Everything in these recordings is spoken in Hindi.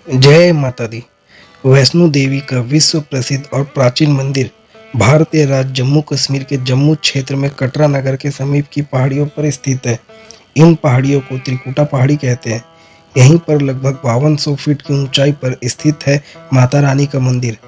जय माता दी। वैष्णो देवी का विश्व प्रसिद्ध और प्राचीन मंदिर भारतीय राज्य जम्मू कश्मीर के जम्मू क्षेत्र में कटरा नगर के समीप की पहाड़ियों पर स्थित है। इन पहाड़ियों को त्रिकुटा पहाड़ी कहते हैं। यहीं पर लगभग 5200 फीट की ऊंचाई पर स्थित है माता रानी का मंदिर।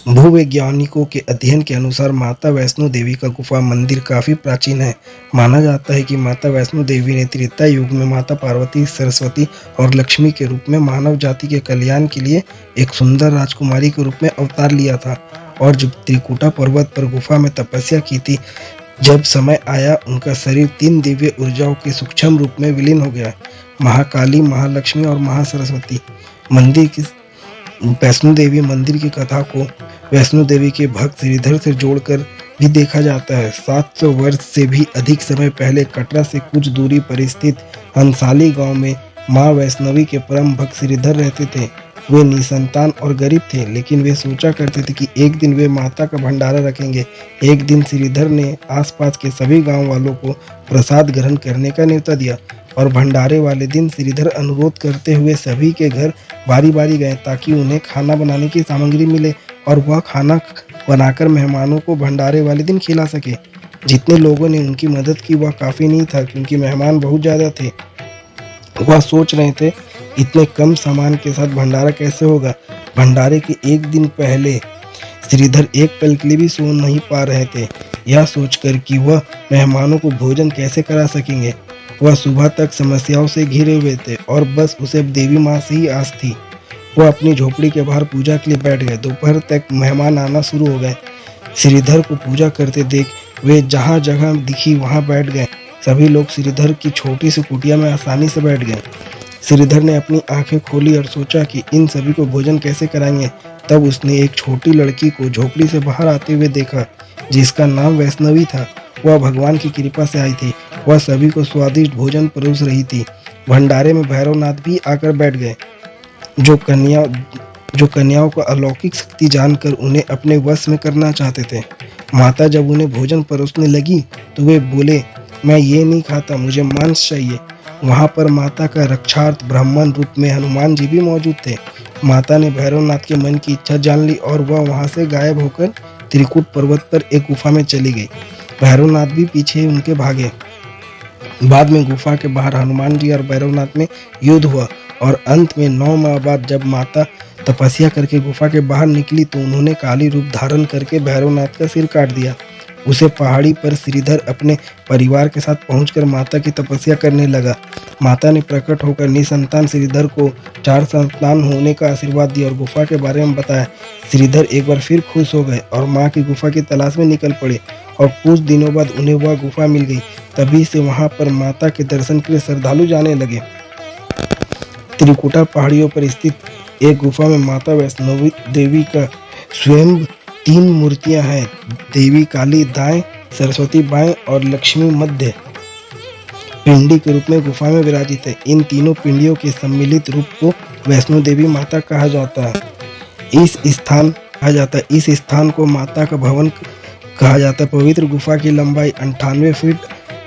भूवैज्ञानिकों के अध्ययन के अनुसार माता वैष्णो देवी का गुफा मंदिर काफी प्राचीन है। माना जाता है कि माता वैष्णो देवी ने त्रेता युग में माता पार्वती, सरस्वती और लक्ष्मी के रूप में मानव जाति के कल्याण के लिए एक सुंदर राजकुमारी के रूप में अवतार लिया था और जब त्रिकुटा पर्वत पर गुफा में तपस्या की थी, जब समय आया उनका शरीर 3 दिव्य ऊर्जाओं के सूक्ष्म रूप में विलीन हो गया, महाकाली, महालक्ष्मी और महासरस्वती। मंदिर की वैष्णो देवी मंदिर की कथा को वैष्णो देवी के भक्त श्रीधर से जोड़कर भी देखा जाता है। 700 वर्ष से भी अधिक समय पहले कटरा से कुछ दूरी पर स्थित हंसाली गांव में मां वैष्णवी के परम भक्त श्रीधर रहते थे। वे निसंतान और गरीब थे, लेकिन वे सोचा करते थे कि एक दिन वे माता का भंडारा रखेंगे। एक दिन श्रीधर ने आसपास के सभी गांव वालों को प्रसाद ग्रहण करने का न्योता दिया और भंडारे वाले दिन श्रीधर अनुरोध करते हुए सभी के घर बारी बारी गए ताकि उन्हें खाना बनाने की सामग्री मिले और वह खाना बनाकर मेहमानों को भंडारे वाले दिन खिला सके। जितने लोगों ने उनकी मदद की वह काफ़ी नहीं था, क्योंकि मेहमान बहुत ज़्यादा थे। वह सोच रहे थे, इतने कम सामान के साथ भंडारा कैसे होगा। भंडारे के एक दिन पहले श्रीधर एक पल के लिए भी सो नहीं पा रहे थे, यह सोचकर कि वह मेहमानों को भोजन कैसे करा सकेंगे। वह सुबह तक समस्याओं से घिरे हुए थे और बस उसे देवी माँ से ही आस थी। वह अपनी झोपड़ी के बाहर पूजा के लिए बैठ गए। दोपहर तक मेहमान आना शुरू हो गए। श्रीधर को पूजा करते देख वे जहाँ जगह दिखी वहाँ बैठ गए। सभी लोग श्रीधर की छोटी सी कुटिया में आसानी से बैठ गए। श्रीधर ने अपनी आंखें खोली और सोचा कि इन सभी को भोजन कैसे कराएंगे। तब उसने एक छोटी लड़की को झोपड़ी से बाहर आते हुए देखा, जिसका नाम वैष्णवी था। वह भगवान की कृपा से आई थी। वह सभी को स्वादिष्ट भोजन परोस रही थी। भंडारे में भैरवनाथ भी आकर बैठ गए, जो कन्याओं को अलौकिक शक्ति जानकर उन्हें अपने वश में करना चाहते थे। माता जब उन्हें भोजन परोसने लगी तो वे बोले, मैं ये नहीं खाता, मुझे मांस चाहिए। वहाँ पर माता का रक्षार्थ ब्राह्मण रूप में हनुमान जी भी मौजूद थे। माता ने भैरवनाथ के मन की इच्छा जान ली और वह वहाँ से गायब होकर त्रिकुट पर्वत पर एक गुफा में चली गई। भैरवनाथ भी पीछे उनके भागे। बाद में गुफा के बाहर हनुमान जी और भैरवनाथ में युद्ध हुआ और अंत में 9 माह बाद जब माता तपस्या करके गुफा के बाहर निकली तो उन्होंने काली रूप धारण करके भैरवनाथ का सिर काट दिया। उसे पहाड़ी पर श्रीधर अपने परिवार के साथ पहुंचकर माता की तपस्या करने लगा। माता ने प्रकट होकर निसंतान श्रीधर को 4 संतान होने का आशीर्वाद दिया और गुफा के बारे में बताया। श्रीधर एक बार फिर खुश हो गए और माँ की गुफा की तलाश में निकल पड़े और कुछ दिनों बाद उन्हें वह गुफा मिल गई। तभी से वहां पर माता के दर्शन के लिए श्रद्धालु जाने लगे। त्रिकुटा पहाड़ियों पर स्थित एक गुफा में माता वैष्णवी देवी का स्वयं 3 मूर्तियां हैं। देवी काली दाएं, सरस्वती बाएं और लक्ष्मी मध्य पिंडी के रूप में गुफा में विराजित है। इन तीनों पिंडियों के सम्मिलित रूप को वैष्णो देवी माता कहा जाता है। इस स्थान को माता का भवन कहा जाता है। पवित्र गुफा की लंबाई 98 फीट।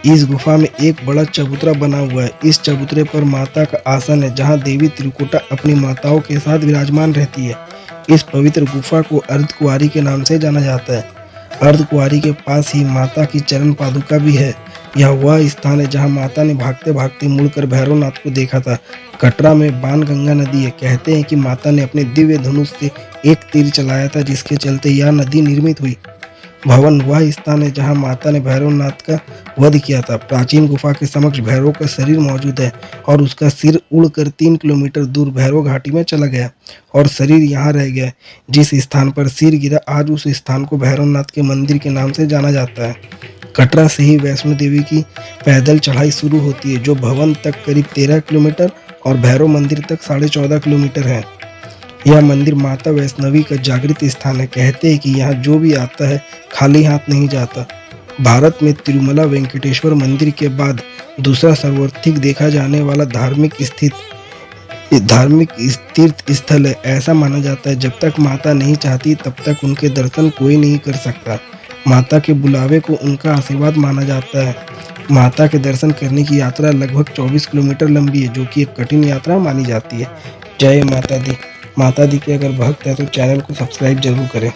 इस गुफा में एक बड़ा चबूतरा बना हुआ है। इस चबूतरे पर माता का आसन है, जहां देवी त्रिकुटा अपनी माताओं के साथ विराजमान रहती है। इस पवित्र गुफा को अर्धकुंवारी के नाम से जाना जाता है। अर्धकुंवारी के पास ही माता की चरण पादुका भी है। यह वह स्थान है जहां माता ने भागते भागते मुड़कर भैरवनाथ को देखा था। कटरा में बाणगंगा नदी है। कहते हैं कि माता ने अपने दिव्य धनुष से एक तीर चलाया था, जिसके चलते यह नदी निर्मित हुई। भवन वह स्थान है जहां माता ने भैरवनाथ का वध किया था। प्राचीन गुफा के समक्ष भैरव का शरीर मौजूद है और उसका सिर उड़कर 3 किलोमीटर दूर भैरव घाटी में चला गया और शरीर यहाँ रह गया। जिस स्थान पर सिर गिरा, आज उस स्थान को भैरवनाथ के मंदिर के नाम से जाना जाता है। कटरा से ही वैष्णो देवी की पैदल चढ़ाई शुरू होती है, जो भवन तक करीब 13 किलोमीटर और भैरव मंदिर तक 14.5 किलोमीटर है। यह मंदिर माता वैष्णवी का जागृत स्थान है। कहते हैं कि यहाँ जो भी आता है खाली हाथ नहीं जाता। भारत में तिरुमला वेंकटेश्वर मंदिर के बाद दूसरा सर्वाधिक देखा जाने वाला धार्मिक तीर्थ स्थल है। ऐसा माना जाता है, जब तक माता नहीं चाहती तब तक उनके दर्शन कोई नहीं कर सकता। माता के बुलावे को उनका आशीर्वाद माना जाता है। माता के दर्शन करने की यात्रा लगभग 24 किलोमीटर लंबी है, जो कि एक कठिन यात्रा मानी जाती है। जय माता दी। माता दी के अगर भक्त है तो चैनल को सब्सक्राइब जरूर करें।